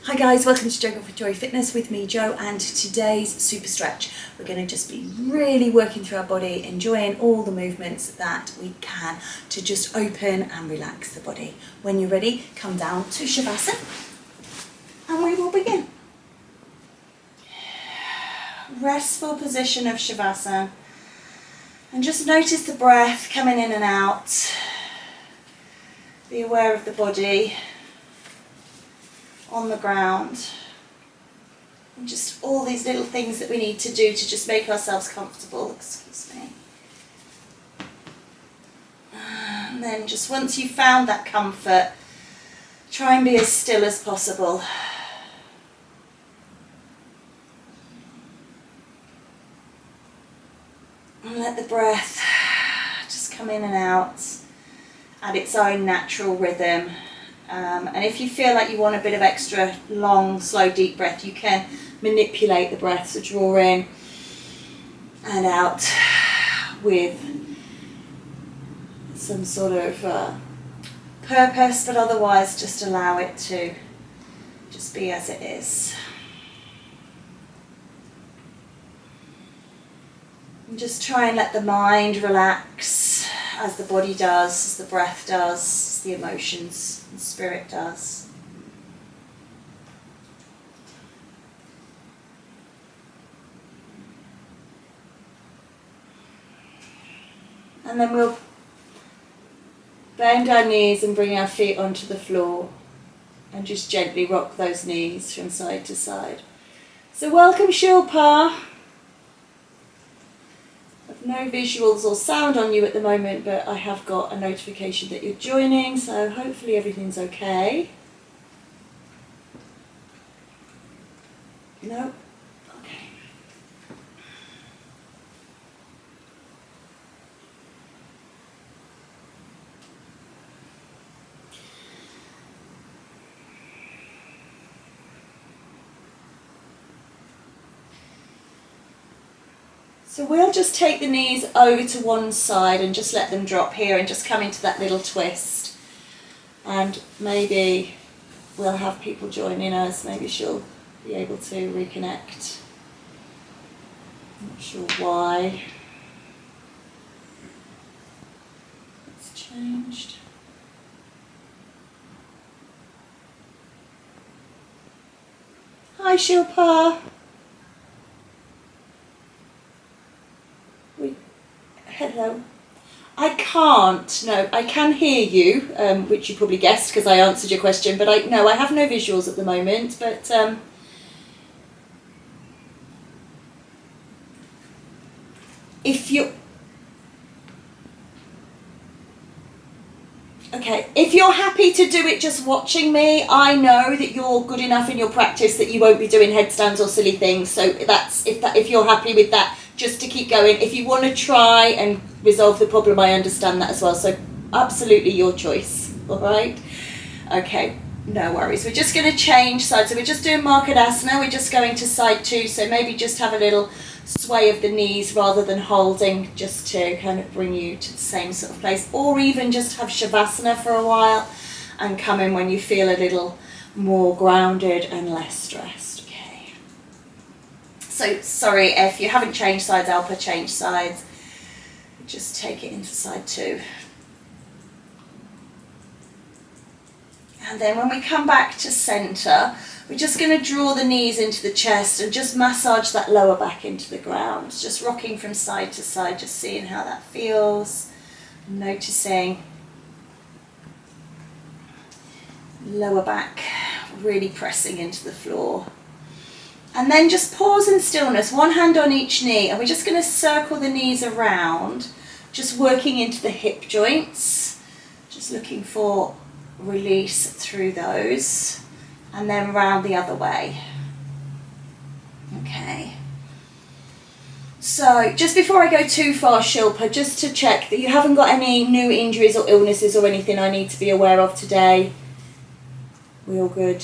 Hi guys, welcome to JoeGa for Joy Fitness with me, Joe, and today's super stretch. We're going to just be really working through our body, enjoying all the movements that we can to just open and relax the body. When you're ready, come down to Shavasana and we will begin. Restful position of Shavasana, and just notice the breath coming in and out. Be aware of the body on the ground, and just all these little things that we need to do to just make ourselves comfortable. Excuse me. And then just once you've found that comfort, try and be as still as possible. And let the breath just come in and out at its own natural rhythm. And if you feel like you want a bit of extra long, slow, deep breath, you can manipulate the breath, so draw in and out with some sort of purpose, but otherwise just allow it to just be as it is. And just try and let the mind relax as the body does, as the breath does, as the emotions and spirit does. And then we'll bend our knees and bring our feet onto the floor and just gently rock those knees from side to side. So welcome Shilpa. No visuals or sound on you at the moment, but I have got a notification that you're joining, so hopefully everything's okay. No? Okay. So we'll just take the knees over to one side and just let them drop here and just come into that little twist. And maybe we'll have people joining us. Maybe she'll be able to reconnect. Not sure why. It's changed. Hi Shilpa. Hello. I can't, no, I can hear you, which you probably guessed because I answered your question, but I have no visuals at the moment, but if you're happy to do it just watching me, I know that you're good enough in your practice that you won't be doing headstands or silly things, so if you're happy with that, just to keep going. If you want to try and resolve the problem, I understand that as well. So absolutely your choice. All right. Okay. No worries. We're just going to change sides. So we're just doing Markadasana. We're just going to side two. So maybe just have a little sway of the knees rather than holding, just to kind of bring you to the same sort of place. Or even just have Shavasana for a while and come in when you feel a little more grounded and less stressed. So sorry if you haven't changed sides, Alpa, change sides. Just take it into side two. And then when we come back to centre, we're just going to draw the knees into the chest and just massage that lower back into the ground. Just rocking from side to side, just seeing how that feels. Noticing lower back really pressing into the floor. And then just pause in stillness, one hand on each knee, and we're just going to circle the knees around, just working into the hip joints, just looking for release through those, and then round the other way. Okay. So just before I go too far, Shilpa, just to check that you haven't got any new injuries or illnesses or anything I need to be aware of today. We all good?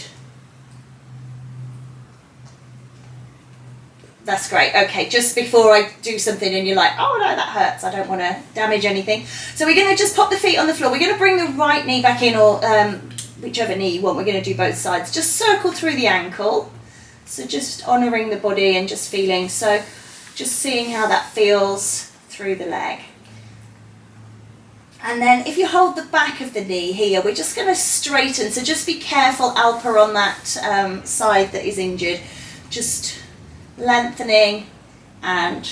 That's great. Okay, just before I do something and you're like, oh no, that hurts, I don't want to damage anything. So we're going to just pop the feet on the floor. We're going to bring the right knee back in, or whichever knee you want. We're going to do both sides. Just circle through the ankle. So just honouring the body and just feeling, so just seeing how that feels through the leg. And then if you hold the back of the knee here, we're just going to straighten. So just be careful, Alpa, on that side that is injured. Just lengthening and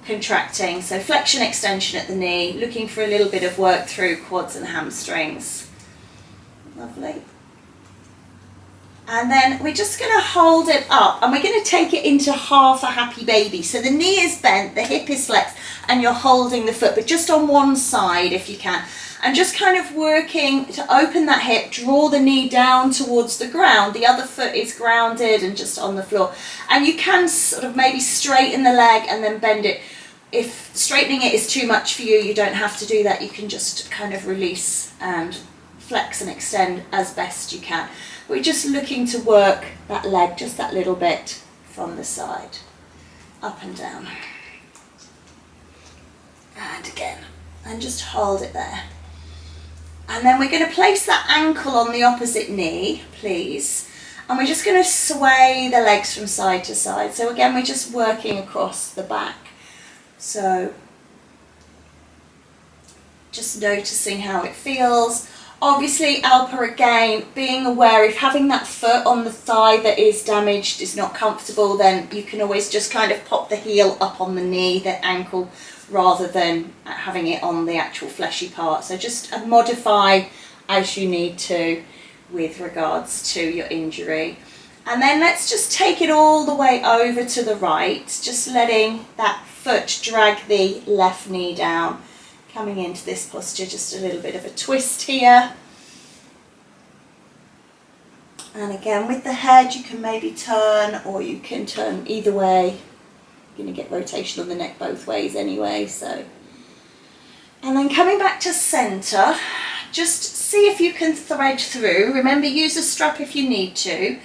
contracting. So flexion, extension at the knee, looking for a little bit of work through quads and hamstrings. Lovely. And then we're just going to hold it up and we're going to take it into half a happy baby. So the knee is bent, the hip is flexed, and you're holding the foot, but just on one side if you can. And just kind of working to open that hip, draw the knee down towards the ground. The other foot is grounded and just on the floor. And you can sort of maybe straighten the leg and then bend it. If straightening it is too much for you, you don't have to do that. You can just kind of release and flex and extend as best you can. We're just looking to work that leg just that little bit from the side, up and down. And again, and just hold it there. And then we're going to place that ankle on the opposite knee, please. And we're just going to sway the legs from side to side. So again, we're just working across the back. So just noticing how it feels. Obviously, Alpa, again, being aware if having that foot on the thigh that is damaged is not comfortable, then you can always just kind of pop the heel up on the knee, the ankle, rather than having it on the actual fleshy part. So just modify as you need to with regards to your injury. And then let's just take it all the way over to the right, just letting that foot drag the left knee down. Coming into this posture, just a little bit of a twist here. And again, with the head, you can maybe turn, or you can turn either way. You're going to get rotation on the neck both ways anyway, so. And then coming back to centre, just see if you can thread through. Remember, use a strap if you need to.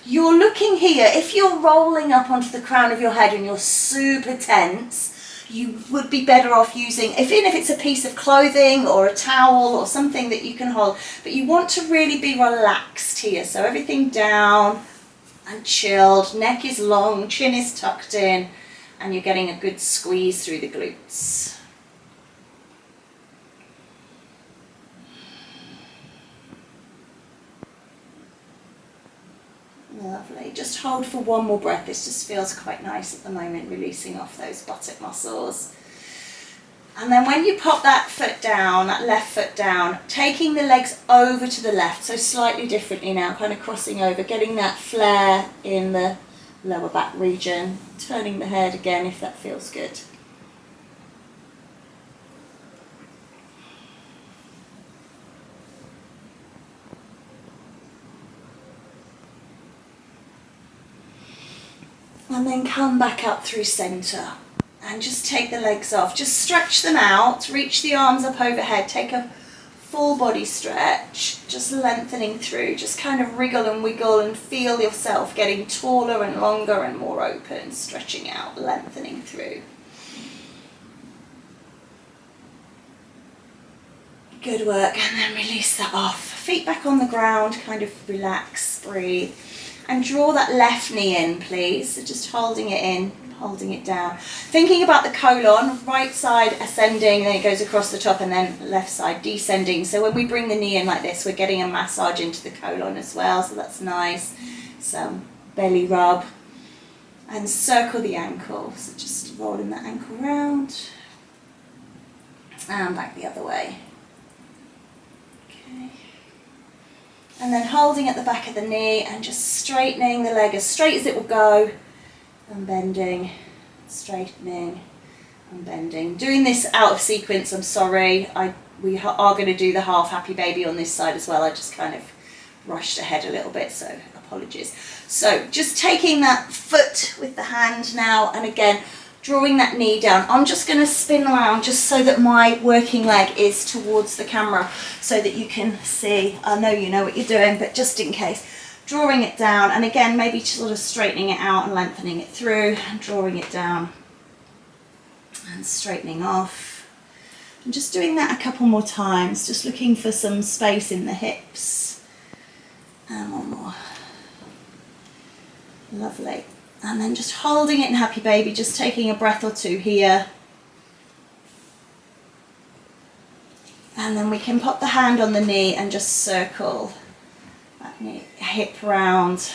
You're looking here, if you're rolling up onto the crown of your head and you're super tense, you would be better off using, even if it's a piece of clothing or a towel or something that you can hold, but you want to really be relaxed here. So everything down and chilled, neck is long, chin is tucked in, and you're getting a good squeeze through the glutes. Lovely. Just hold for one more breath. This just feels quite nice at the moment, releasing off those buttock muscles. And then when you pop that foot down, that left foot down, taking the legs over to the left, so slightly differently now, kind of crossing over, getting that flare in the lower back region, turning the head again if that feels good. And then come back up through centre and just take the legs off. Just stretch them out, reach the arms up overhead, take a full body stretch, just lengthening through, just kind of wriggle and wiggle and feel yourself getting taller and longer and more open, stretching out, lengthening through. Good work, and then release that off. Feet back on the ground, kind of relax, breathe. And draw that left knee in, please. So just holding it in, holding it down. Thinking about the colon, right side ascending, then it goes across the top, and then left side descending. So when we bring the knee in like this, we're getting a massage into the colon as well, so that's nice. Some belly rub. And circle the ankle, so just rolling that ankle round. And back the other way. Okay. And then holding at the back of the knee and just straightening the leg as straight as it will go, and bending, straightening and bending. Doing this out of sequence, I'm sorry. We are going to do the half happy baby on this side as well. I just kind of rushed ahead a little bit, so apologies. So just taking that foot with the hand now, and again, drawing that knee down. I'm just going to spin around just so that my working leg is towards the camera so that you can see. I know you know what you're doing, but just in case. Drawing it down, and again, maybe sort of straightening it out and lengthening it through, and drawing it down and straightening off. I'm just doing that a couple more times, just looking for some space in the hips. And one more. Lovely. And then just holding it in Happy Baby, just taking a breath or two here. And then we can pop the hand on the knee and just circle that knee, hip round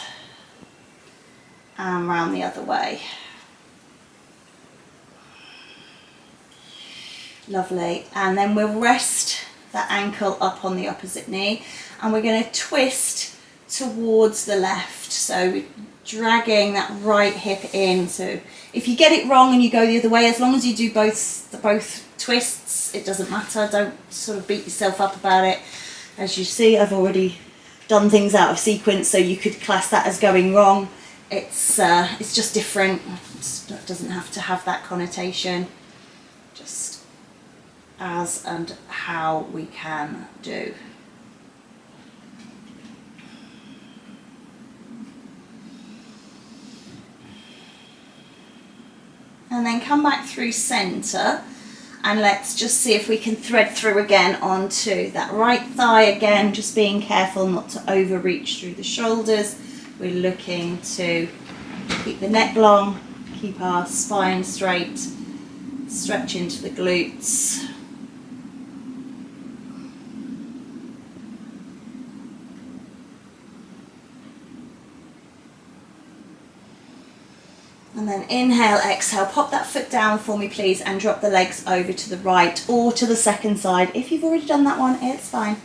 and round the other way. Lovely. And then we'll rest that ankle up on the opposite knee and we're going to twist towards the left. So we're dragging that right hip in. So if you get it wrong and you go the other way, as long as you do both twists, it doesn't matter. Don't sort of beat yourself up about it. As you see, I've already done things out of sequence, so you could class that as going wrong. It's just different. It doesn't have to have that connotation. Just as and how we can do. And then come back through centre and let's just see if we can thread through again onto that right thigh again, just being careful not to overreach through the shoulders. We're looking to keep the neck long, keep our spine straight, stretch into the glutes. And then inhale, exhale, pop that foot down for me please and drop the legs over to the right or to the second side. If you've already done that one, it's fine.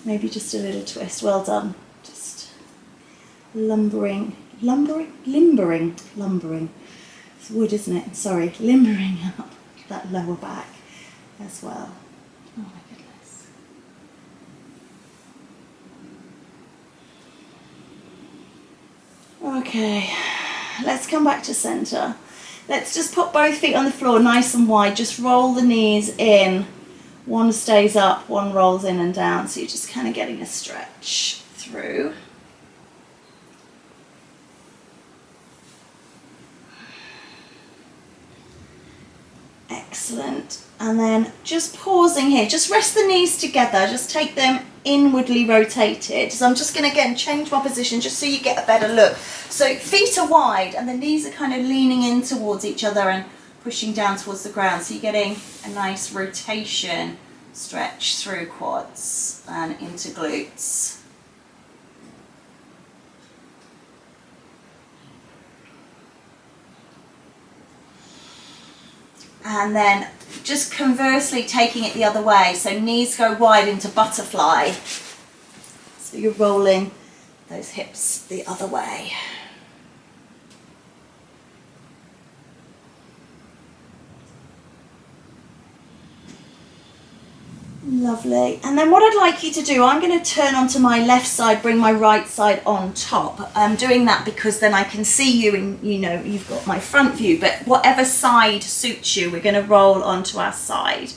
Maybe just a little twist, well done. Just limbering. It's wood, isn't it? Sorry, limbering up that lower back as well. Oh my goodness. Okay. Let's come back to centre. Let's just put both feet on the floor nice and wide. Just roll the knees in. One stays up, one rolls in and down. So you're just kind of getting a stretch through. Excellent. And then just pausing here. Just rest the knees together. Just take them inwardly rotated. So I'm just going to again change my position just so you get a better look. So feet are wide and the knees are kind of leaning in towards each other and pushing down towards the ground. So you're getting a nice rotation, stretch through quads and into glutes. And then just conversely taking it the other way. So knees go wide into butterfly. So you're rolling those hips the other way. Lovely. And then what I'd like you to do, I'm going to turn onto my left side, bring my right side on top. I'm doing that because then I can see you and you know you've got my front view, but whatever side suits you, we're going to roll onto our side.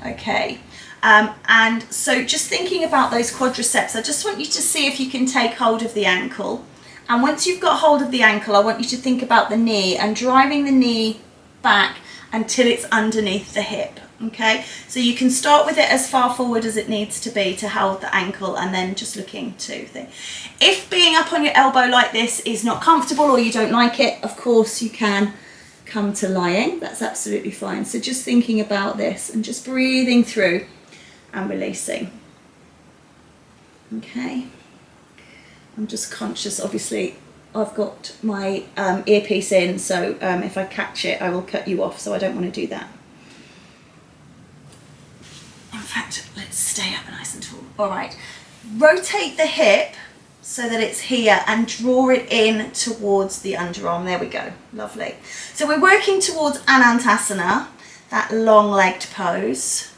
Okay. And so just thinking about those quadriceps, I just want you to see if you can take hold of the ankle. And once you've got hold of the ankle, I want you to think about the knee and driving the knee back until it's underneath the hip. Okay, so you can start with it as far forward as it needs to be to hold the ankle and then just looking to thing. If being up on your elbow like this is not comfortable or you don't like it, of course you can come to lying. That's absolutely fine. So just thinking about this and just breathing through and releasing. Okay, I'm just conscious, obviously I've got my earpiece in, so if I catch it I will cut you off, so I don't want to do that. In fact, let's stay up nice and tall. All right, rotate the hip so that it's here and draw it in towards the underarm. There we go, lovely. So we're working towards Anantasana, that long-legged pose.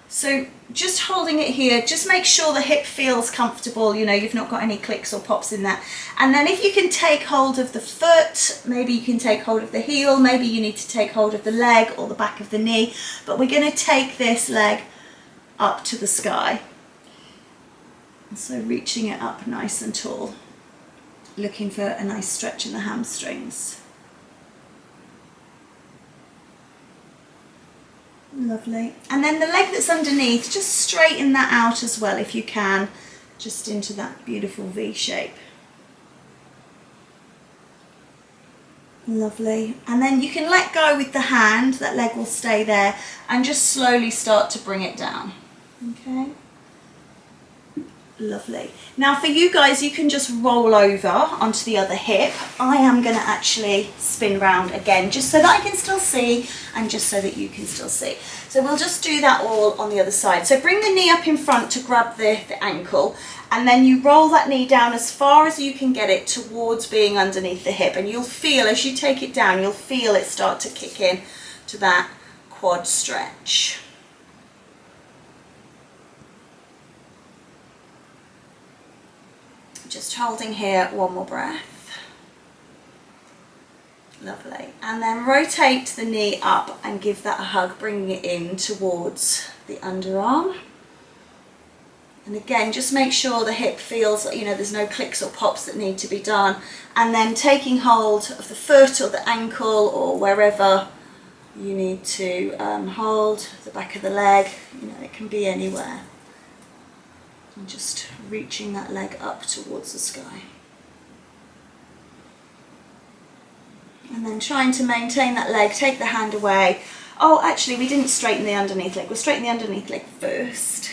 So just holding it here, just make sure the hip feels comfortable, you know, you've not got any clicks or pops in that. And then if you can take hold of the foot, maybe you can take hold of the heel, maybe you need to take hold of the leg or the back of the knee, but we're going to take this leg up to the sky. And so reaching it up nice and tall, looking for a nice stretch in the hamstrings. Lovely. And then the leg that's underneath, just straighten that out as well if you can, just into that beautiful V shape. Lovely. And then you can let go with the hand, that leg will stay there, and just slowly start to bring it down. Okay. Lovely. Now for you guys, you can just roll over onto the other hip. I am going to actually spin round again just so that I can still see and just so that you can still see. So we'll just do that all on the other side. So bring the knee up in front to grab the ankle, and then you roll that knee down as far as you can get it towards being underneath the hip, and you'll feel as you take it down, you'll feel it start to kick in to that quad stretch. Just holding here, one more breath. Lovely. And then rotate the knee up and give that a hug, bringing it in towards the underarm. And again, just make sure the hip feels, you know, there's no clicks or pops that need to be done. And then taking hold of the foot or the ankle or wherever you need to hold the back of the leg, you know, it can be anywhere. And just reaching that leg up towards the sky. And then trying to maintain that leg, take the hand away. Oh, actually we didn't straighten the underneath leg. We'll straighten the underneath leg first.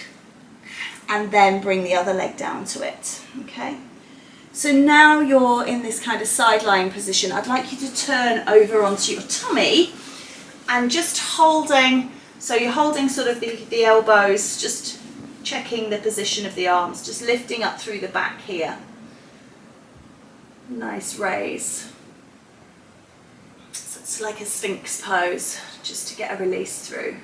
And then bring the other leg down to it, okay? So now you're in this kind of side lying position. I'd like you to turn over onto your tummy and just holding, so you're holding sort of the elbows, just checking the position of the arms, just lifting up through the back here. Nice raise. So it's like a Sphinx pose, just to get a release through.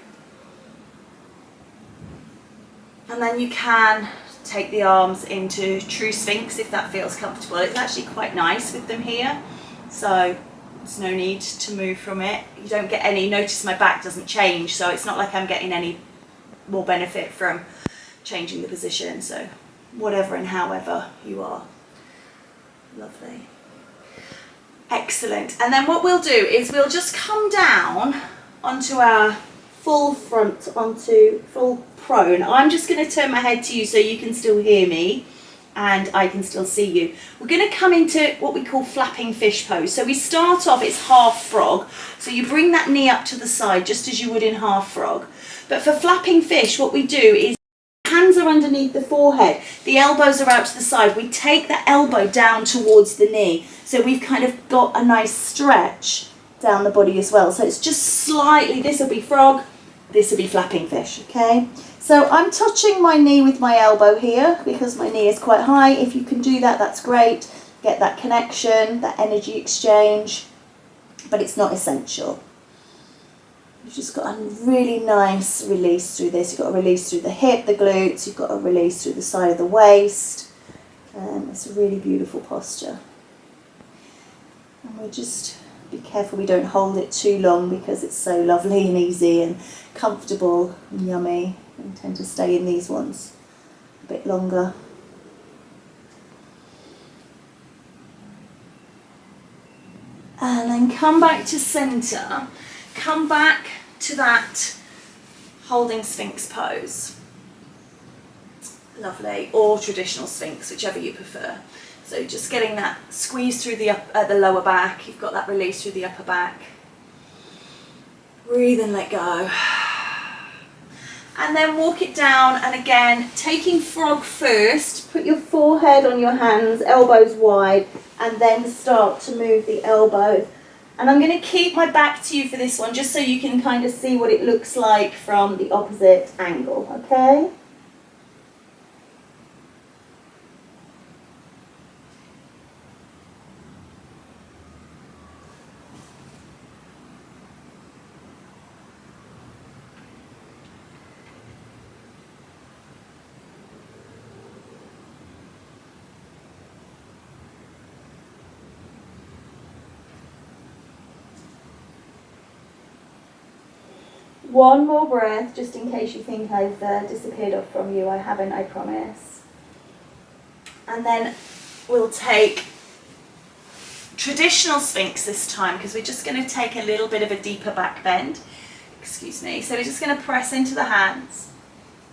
And then you can take the arms into true Sphinx if that feels comfortable. It's actually quite nice with them here, so there's no need to move from it. You don't get any, notice my back doesn't change, so it's not like I'm getting any more benefit from changing the position, so whatever and however you are. Lovely. Excellent. And then what we'll do is we'll just come down onto our full front, onto full prone. I'm just going to turn my head to you so you can still hear me and I can still see you. We're going to come into what we call flapping fish pose. So we start off, it's half frog. So you bring that knee up to the side just as you would in half frog. But for flapping fish, what we do is hands are underneath the forehead, the elbows are out to the side. We take the elbow down towards the knee. So we've kind of got a nice stretch down the body as well. So it's just slightly, this will be frog, this will be flapping fish, okay? So I'm touching my knee with my elbow here because my knee is quite high. If you can do that, that's great. Get that connection, that energy exchange, but it's not essential. You've just got a really nice release through this. You've got a release through the hip, the glutes, you've got a release through the side of the waist. It's a really beautiful posture. And we'll just be careful we don't hold it too long because it's so lovely and easy and comfortable and yummy. And tend to stay in these ones a bit longer. And then come back to centre. Come back to that holding Sphinx pose. Lovely, or traditional Sphinx, whichever you prefer. So just getting that squeeze through the lower back. You've got that release through the upper back. Breathe and let go. And then walk it down, and again, taking frog first, put your forehead on your hands, elbows wide, and then start to move the elbows. And I'm going to keep my back to you for this one, just so you can kind of see what it looks like from the opposite angle, okay? One more breath, just in case you think I've disappeared off from you. I haven't, I promise. And then we'll take traditional Sphinx this time, because we're just going to take a little bit of a deeper back bend. excuse me. So we're just going to press into the hands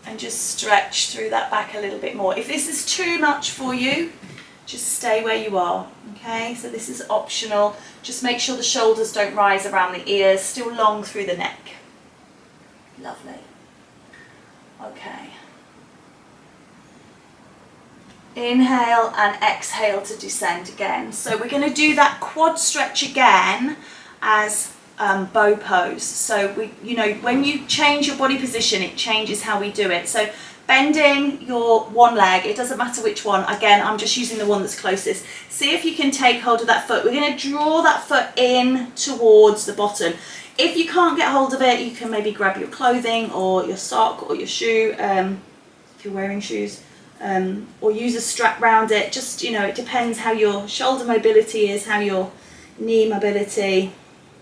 and just stretch through that back a little bit more. If this is too much for you, just stay where you are, okay? So this is optional. Just make sure the shoulders don't rise around the ears, still long through the neck. Lovely. Okay. Inhale and exhale to descend again. So we're going to do that quad stretch again as bow pose. So when you change your body position, it changes how we do it. So bending your one leg, it doesn't matter which one. Again, I'm just using the one that's closest. See if you can take hold of that foot. We're going to draw that foot in towards the bottom. If you can't get hold of it, you can maybe grab your clothing or your sock or your shoe, if you're wearing shoes, or use a strap round it. Just, it depends how your shoulder mobility is, how your knee mobility,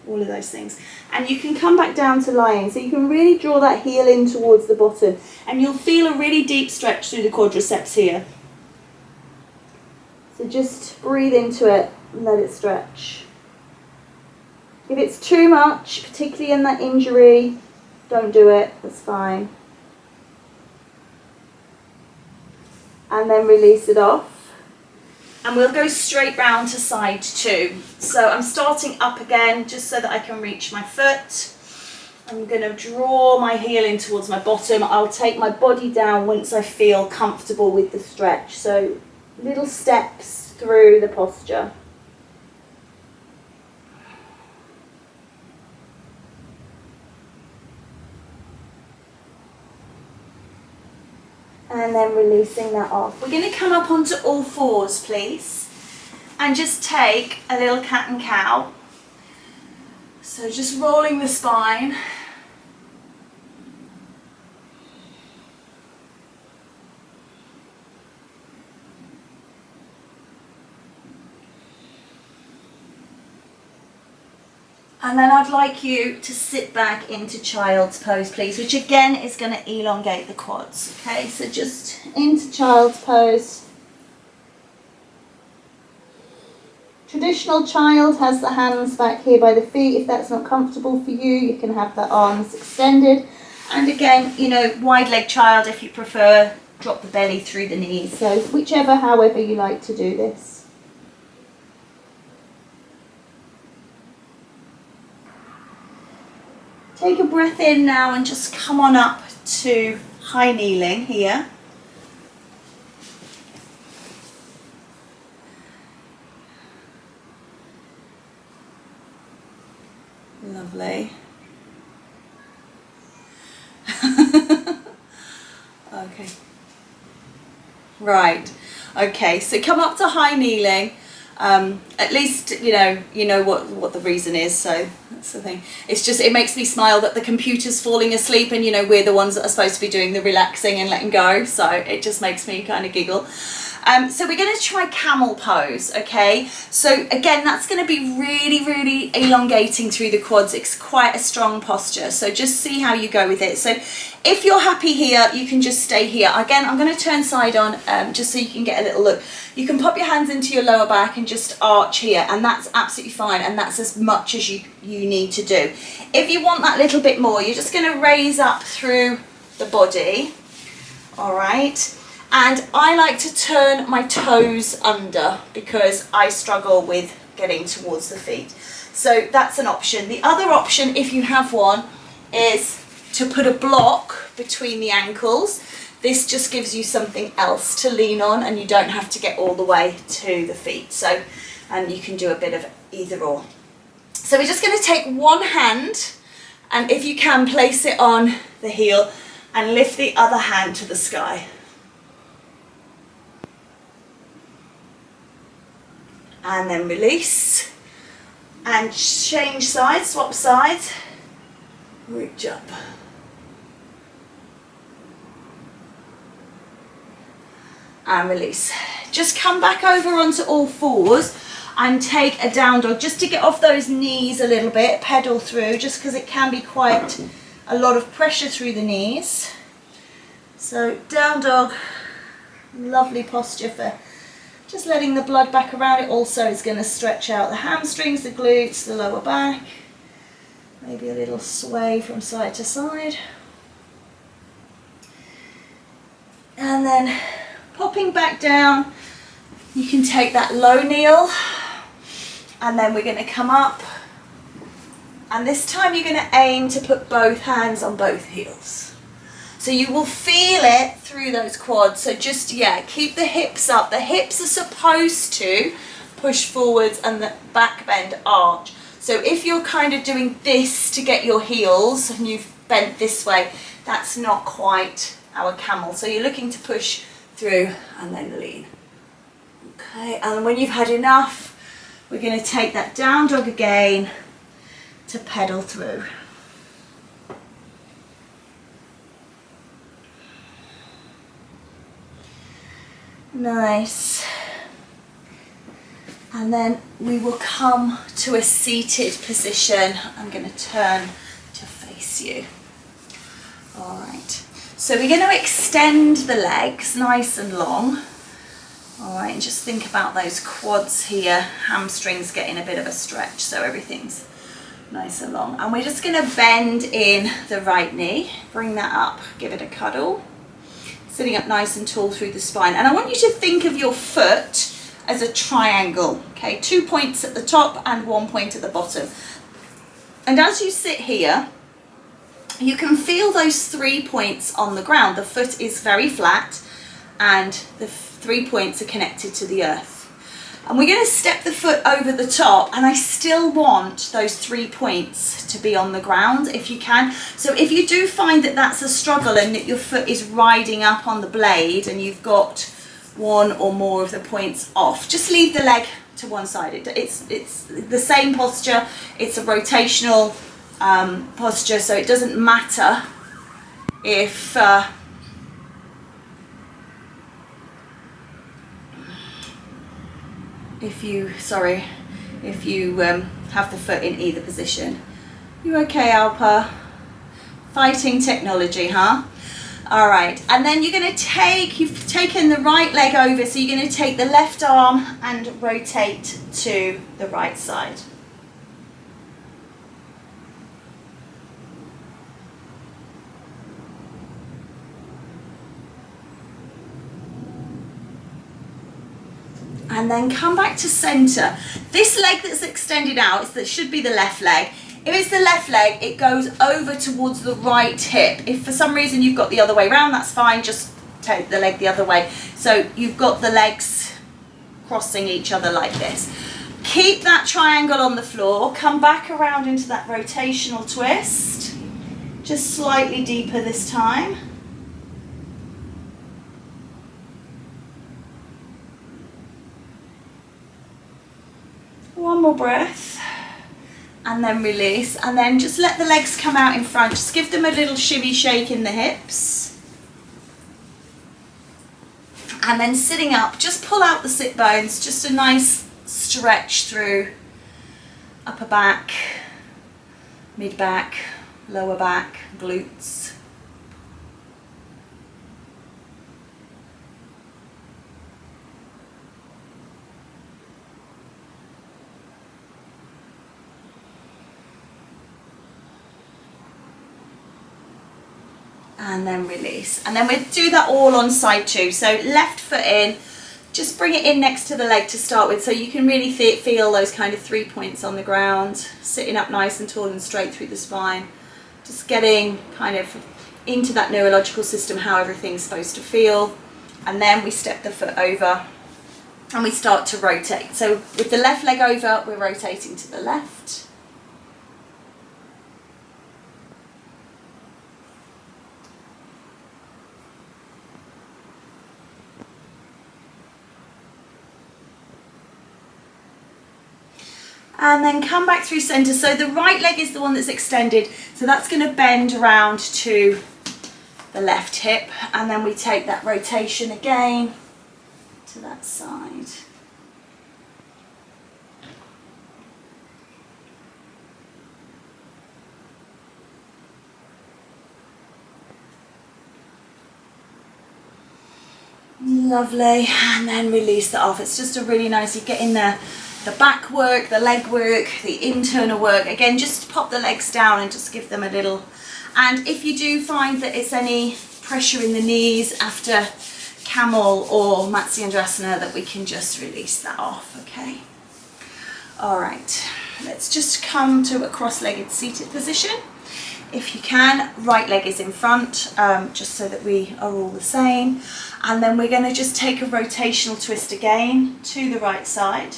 all of those things. And you can come back down to lying, so you can really draw that heel in towards the bottom, and you'll feel a really deep stretch through the quadriceps here. So just breathe into it and let it stretch. If it's too much, particularly in that injury, don't do it, that's fine. And then release it off. And we'll go straight round to side 2. So I'm starting up again just so that I can reach my foot. I'm going to draw my heel in towards my bottom. I'll take my body down once I feel comfortable with the stretch. So little steps through the posture. And then releasing that off. We're going to come up onto all fours, please, and just take a little cat and cow. So just rolling the spine. And then I'd like you to sit back into child's pose, please, which again is going to elongate the quads. Okay, so just into child's pose. Traditional child has the hands back here by the feet. If that's not comfortable for you, you can have the arms extended. And again, wide leg child if you prefer, drop the belly through the knees. So however you like to do this. Take a breath in now and just come on up to high kneeling here. Lovely. Okay. Right. Okay, so come up to high kneeling. At least you know what the reason is, so that's the thing. It's just, it makes me smile that the computer's falling asleep and we're the ones that are supposed to be doing the relaxing and letting go, so it just makes me kind of giggle. So we're going to try camel pose, okay? So again, that's going to be really, really elongating through the quads. It's quite a strong posture, so just see how you go with it. So if you're happy here, you can just stay here. Again, I'm going to turn side on just so you can get a little look. You can pop your hands into your lower back and just arch here, and that's absolutely fine, and that's as much as you need to do. If you want that little bit more, you're just going to raise up through the body, all right? And I like to turn my toes under because I struggle with getting towards the feet. So that's an option. The other option, if you have one, is to put a block between the ankles. This just gives you something else to lean on, and you don't have to get all the way to the feet. So, and you can do a bit of either or. So we're just going to take one hand, and if you can, place it on the heel and lift the other hand to the sky. And then release and change sides, swap sides, reach up. And release. Just come back over onto all fours and take a down dog just to get off those knees a little bit, pedal through, just because it can be quite a lot of pressure through the knees. So down dog, lovely posture for just letting the blood back around. It also is going to stretch out the hamstrings, the glutes, the lower back. Maybe a little sway from side to side. And then popping back down, you can take that low kneel, and then we're going to come up, and this time you're going to aim to put both hands on both heels. So you will feel it through those quads. So just, yeah, keep the hips up. The hips are supposed to push forwards and the back bend arch. So if you're kind of doing this to get your heels and you've bent this way, that's not quite our camel. So you're looking to push through and then lean. Okay, and when you've had enough, we're going to take that down dog again to pedal through. Nice. And then we will come to a seated position. I'm going to turn to face you. All right. So we're going to extend the legs nice and long. All right, and just think about those quads here, hamstrings getting a bit of a stretch, so everything's nice and long. And we're just going to bend in the right knee, bring that up, give it a cuddle, sitting up nice and tall through the spine. And I want you to think of your foot as a triangle, okay? 2 points at the top and 1 point at the bottom. And as you sit here, you can feel those 3 points on the ground. The foot is very flat and the 3 points are connected to the earth. And we're going to step the foot over the top, and I still want those 3 points to be on the ground if you can. So if you do find that that's a struggle and that your foot is riding up on the blade and you've got one or more of the points off, just leave the leg to one side. It's the same posture, it's a rotational posture, so it doesn't matter if you have the foot in either position. You okay, Alpa? Fighting technology, huh? All right, and then you're going to you've taken the right leg over, so you're going to take the left arm and rotate to the right side. And then come back to center. This leg that's extended out, that should be the left leg. If it's the left leg, it goes over towards the right hip. If for some reason you've got the other way around, that's fine, just take the leg the other way. So you've got the legs crossing each other like this. Keep that triangle on the floor, come back around into that rotational twist, just slightly deeper this time. One more breath, and then release, and then just let the legs come out in front. Just give them a little shimmy shake in the hips. And then sitting up, just pull out the sit bones, just a nice stretch through upper back, mid back, lower back, glutes. And then release. And then we'll do that all on side two. So left foot in, just bring it in next to the leg to start with, so you can really feel those kind of 3 points on the ground, sitting up nice and tall and straight through the spine. Just getting kind of into that neurological system, how everything's supposed to feel. And then we step the foot over and we start to rotate. So with the left leg over, we're rotating to the left. And then come back through center. So the right leg is the one that's extended. So that's going to bend around to the left hip. And then we take that rotation again to that side. Lovely. And then release that off. It's just a really nice, you get in there the back work, the leg work, the internal work. Again, just pop the legs down and just give them a little. And if you do find that it's any pressure in the knees after camel or Matsyasana, that we can just release that off, okay? All right, let's just come to a cross-legged seated position. If you can, right leg is in front, just so that we are all the same. And then we're going to just take a rotational twist again to the right side.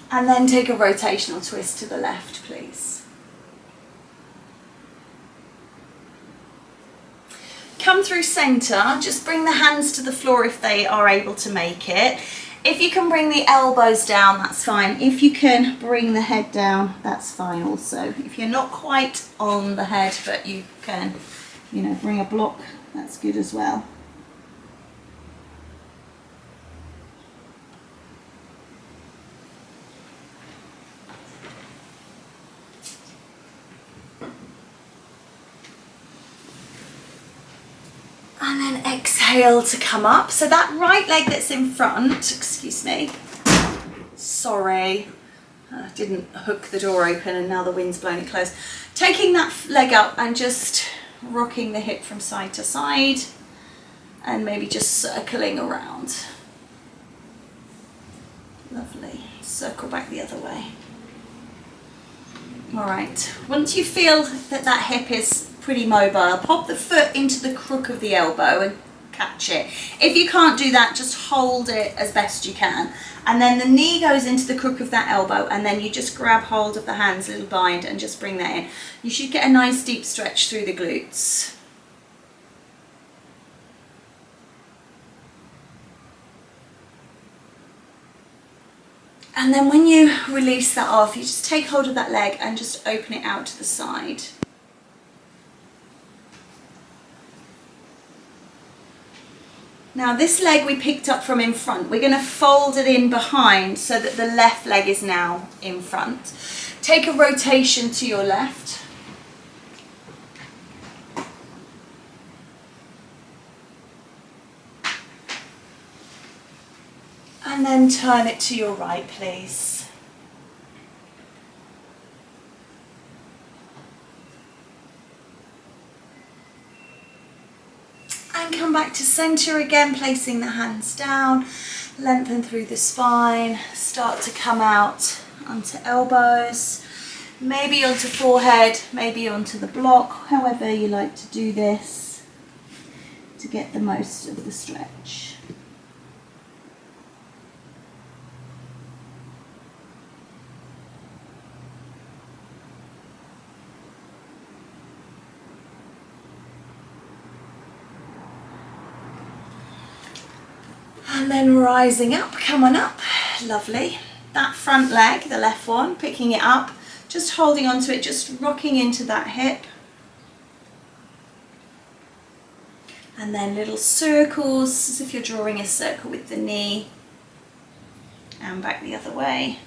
And then take a rotational twist to the left, please. Come through centre, just bring the hands to the floor if they are able to make it. If you can bring the elbows down, that's fine. If you can bring the head down, that's fine also. If you're not quite on the head, but you can, you know, bring a block, that's good as well. And then exhale to come up. So that right leg that's in front, excuse me, sorry, I didn't hook the door open and now the wind's blowing it closed. Taking that leg up and just rocking the hip from side to side and maybe just circling around. Lovely. Circle back the other way. All right, once you feel that that hip is pretty mobile, pop the foot into the crook of the elbow and catch it. If you can't do that, just hold it as best you can. And then the knee goes into the crook of that elbow and then you just grab hold of the hands, little bind, and just bring that in. You should get a nice deep stretch through the glutes. And then when you release that off, you just take hold of that leg and just open it out to the side. Now this leg we picked up from in front, we're going to fold it in behind so that the left leg is now in front. Take a rotation to your left. And then turn it to your right, please. And come back to centre again, placing the hands down, lengthen through the spine, start to come out onto elbows, maybe onto forehead, maybe onto the block, however you like to do this to get the most of the stretch. And then rising up, come on up, lovely. That front leg, the left one, picking it up, just holding onto it, just rocking into that hip. And then little circles, as if you're drawing a circle with the knee. And back the other way.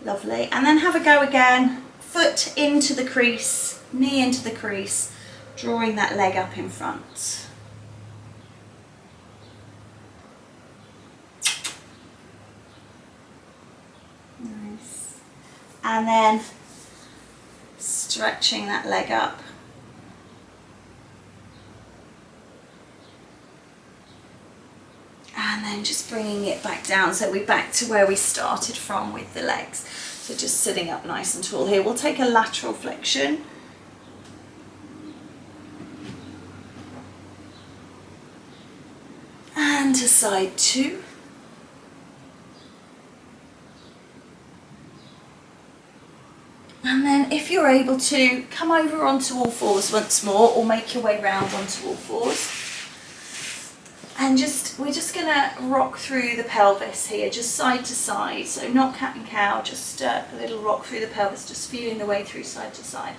Lovely. And then have a go again, foot into the crease, knee into the crease, drawing that leg up in front. And then stretching that leg up. And then just bringing it back down, so we're back to where we started from with the legs. So just sitting up nice and tall here. We'll take a lateral flexion. And to side two. And then if you're able to, come over onto all fours once more, or make your way round onto all fours. And we're just going to rock through the pelvis here, just side to side. So not cat and cow, just a little rock through the pelvis, just feeling the way through side to side.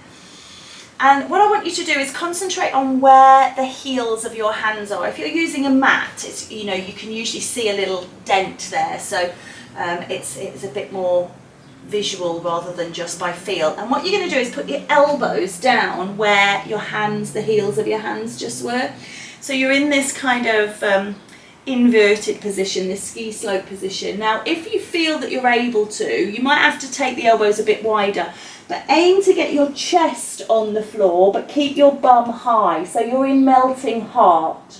And what I want you to do is concentrate on where the heels of your hands are. If you're using a mat, it's, you can usually see a little dent there. So it's a bit more visual rather than just by feel. And what you're going to do is put your elbows down where your hands, the heels of your hands just were. So you're in this kind of inverted position, this ski slope position. Now if you feel that you're able to, you might have to take the elbows a bit wider, but aim to get your chest on the floor but keep your bum high, so you're in melting heart.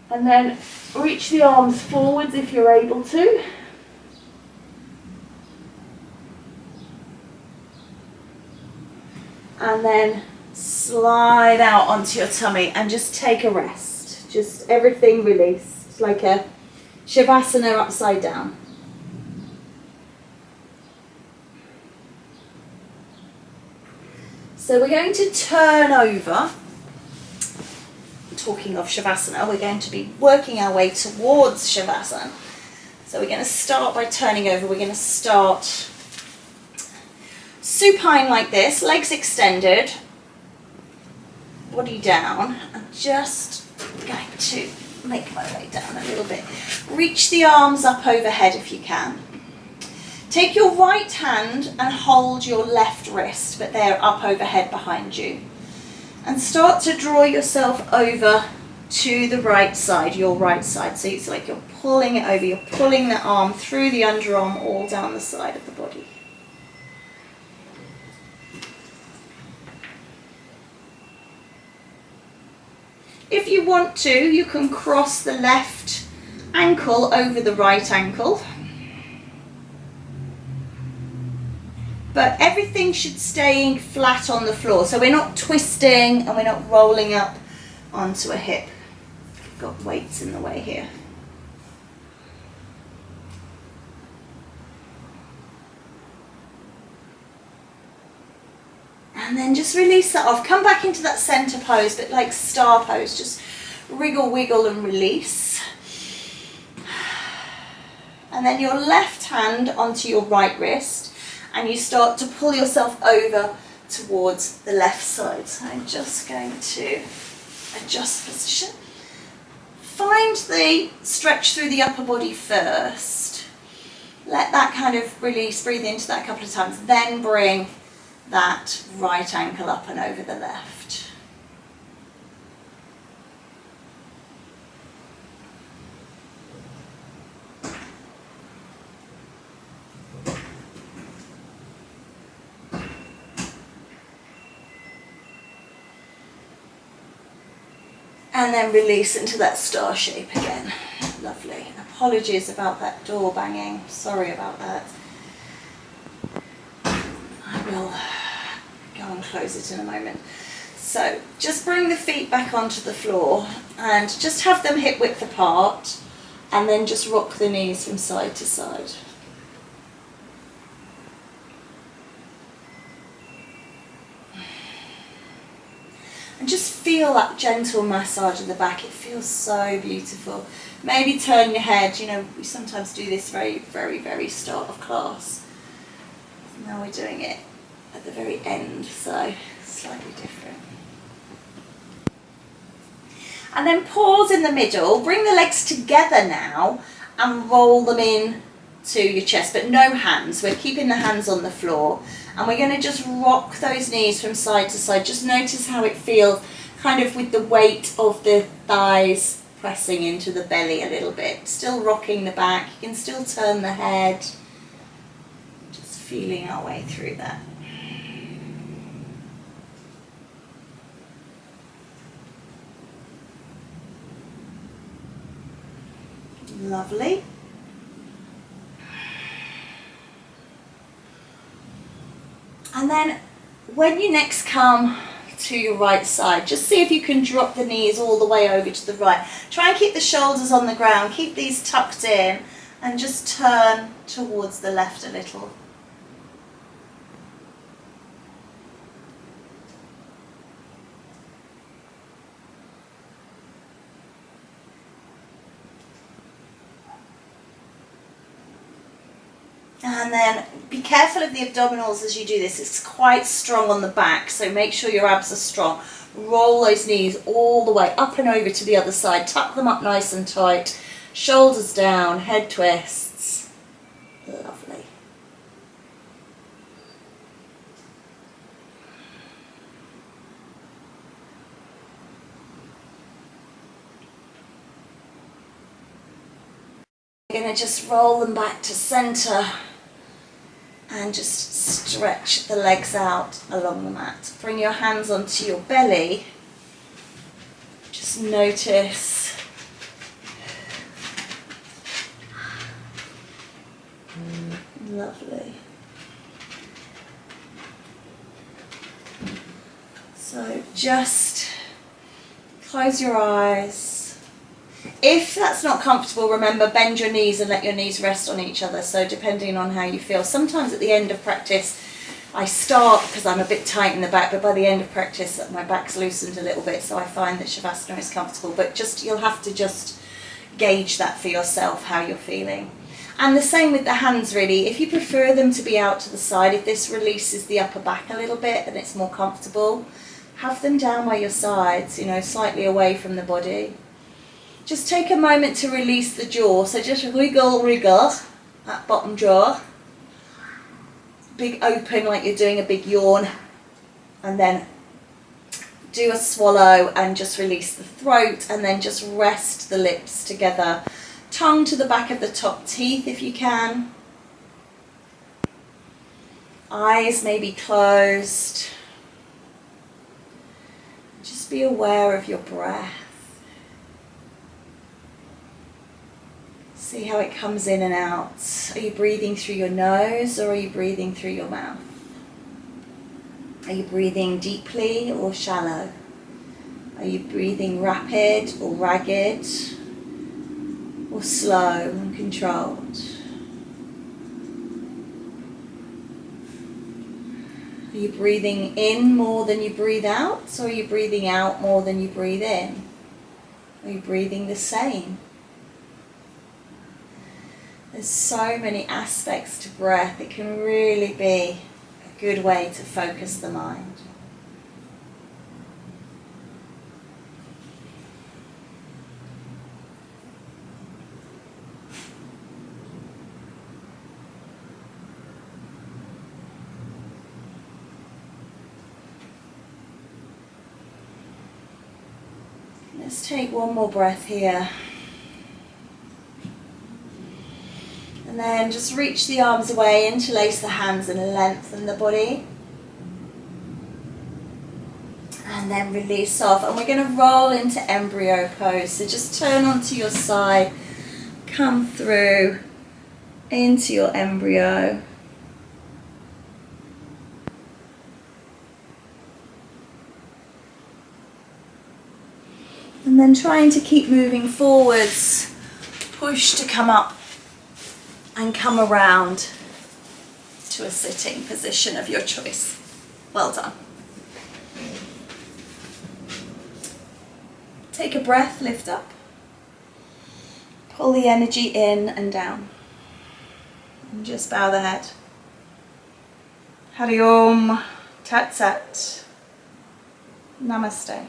And then reach the arms forwards if you're able to. And then slide out onto your tummy and just take a rest. Just everything released, like a Shavasana upside down. So we're going to turn over. Talking of Shavasana, we're going to be working our way towards Shavasana. So we're going to start by turning over. We're going to start supine like this, legs extended, body down. I'm just going to make my way down a little bit. Reach the arms up overhead if you can. Take your right hand and hold your left wrist, but they're up overhead behind you. And start to draw yourself over to the right side, your right side. So it's like you're pulling it over, you're pulling the arm through the underarm all down the side of the body. If you want to, you can cross the left ankle over the right ankle. But everything should stay flat on the floor. So we're not twisting and we're not rolling up onto a hip. Got weights in the way here. And then just release that off. Come back into that center pose, but like star pose. Just wriggle, wiggle and release. And then your left hand onto your right wrist. And you start to pull yourself over towards the left side. So I'm just going to adjust position. Find the stretch through the upper body first. Let that kind of release, breathe into that a couple of times. Then bring that right ankle up and over the left. And then release into that star shape again. Lovely. Apologies about that door banging. Sorry about that. I will go and close it in a moment. So just bring the feet back onto the floor and just have them hip width apart, and then just rock the knees from side to side. And just feel that gentle massage of the back. It feels so beautiful. Maybe turn your head. You know, we sometimes do this very, very, very start of class. Now we're doing it at the very end, so slightly different. And then pause in the middle. Bring the legs together now and roll them in to your chest, but no hands. We're keeping the hands on the floor. And we're going to just rock those knees from side to side. Just notice how it feels, kind of with the weight of the thighs pressing into the belly a little bit. Still rocking the back. You can still turn the head. Just feeling our way through that. Lovely. And then when you next come to your right side, just see if you can drop the knees all the way over to the right. Try and keep the shoulders on the ground, keep these tucked in, and just turn towards the left a little. And then be careful of the abdominals as you do this. It's quite strong on the back, so make sure your abs are strong. Roll those knees all the way up and over to the other side. Tuck them up nice and tight. Shoulders down, head twists. Lovely. We're going to just roll them back to center and just stretch the legs out along the mat. Bring your hands onto your belly. Just notice lovely. So just close your eyes. If that's not comfortable, remember, bend your knees and let your knees rest on each other. So depending on how you feel. Sometimes at the end of practice, I start because I'm a bit tight in the back, but by the end of practice, my back's loosened a little bit. So I find that Shavasana is comfortable. But you'll have to just gauge that for yourself, how you're feeling. And the same with the hands, really. If you prefer them to be out to the side, if this releases the upper back a little bit and it's more comfortable, have them down by your sides, slightly away from the body. Just take a moment to release the jaw. So just wiggle that bottom jaw. Big open like you're doing a big yawn. And then do a swallow and just release the throat. And then just rest the lips together. Tongue to the back of the top teeth if you can. Eyes may be closed. Just be aware of your breath. See how it comes in and out. Are you breathing through your nose or are you breathing through your mouth? Are you breathing deeply or shallow? Are you breathing rapid or ragged or slow and controlled? Are you breathing in more than you breathe out, or are you breathing out more than you breathe in? Are you breathing the same? There's so many aspects to breath. It can really be a good way to focus the mind. Let's take one more breath here. And then just reach the arms away, interlace the hands and lengthen the body. And then release off. And we're going to roll into embryo pose. So just turn onto your side, come through into your embryo. And then trying to keep moving forwards, push to come up and come around to a sitting position of your choice. Well done. Take a breath, lift up. Pull the energy in and down. And just bow the head. Hari Om, Tat Sat, Namaste.